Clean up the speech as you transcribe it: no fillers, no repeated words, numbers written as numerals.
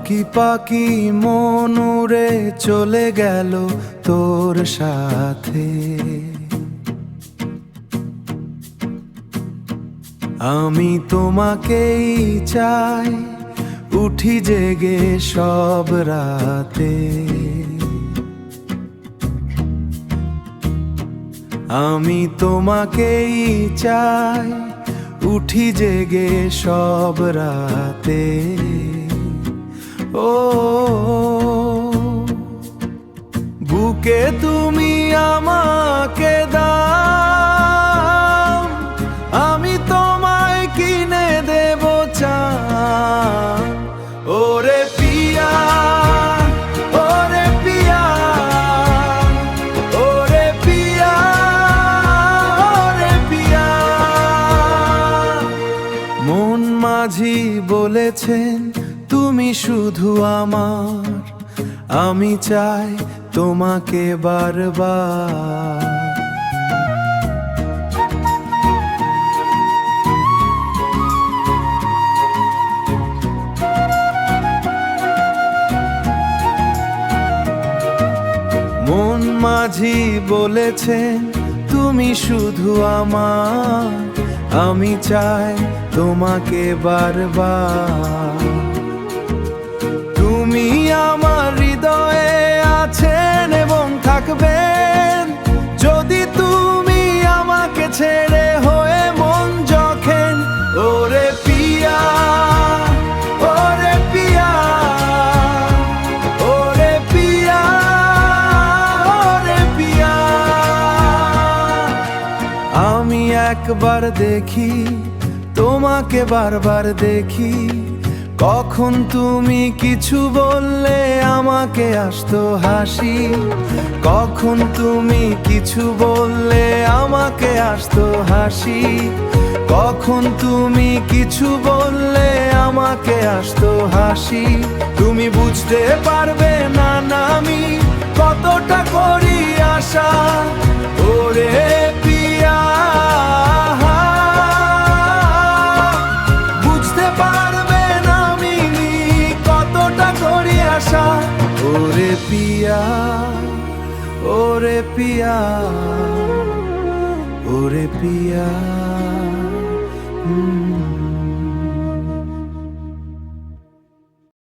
পাখি পাখি মন উড়ে চলে গেল তোর সাথে। আমি তোমাকেই চাই, উঠি জেগে সব রাতে। আমি তোমাকেই চাই, উঠি জেগে সব রাতে। ও বুকে তুমি আমাকে দাও, আমি তোমায় কিনে দেব চান। ওরে পিয়া, ওরে পিয়া, ওরে পিয়া, ওরে পিয়া। মন মাঝি বলেছেন তুমি শুধু আমার, আমি চাই তোমাকে বারবার। মন মাঝি বলেছেন তুমি শুধু আমার, আমি চাই তোমাকে বারবার। তুমি আমার হৃদয়ে আছেন এবং থাকবেন, যদি তুমি আমাকে ছেড়ে হয়ে মন যখেন। ওরে পিয়া, ওরে পিয়া, ওরে পিয়া, ওরে পিয়া। আমি একবার দেখি তোমাকে বারবার দেখি, কখন তুমি কিছু বললে আমাকে আসতো হাসি। কখন তুমি কিছু বললে আমাকে আসতো হাসি। কখন তুমি কিছু বললে আমাকে আসতো হাসি। তুমি বুঝতে পারবে না না আমি কতটা করি আশা। ওরে পিয়া, বুঝতে পারবে না আমি কতটা করি আশা। ওরে পিয়া, ওরে পিয়া, ওরে পিয়া।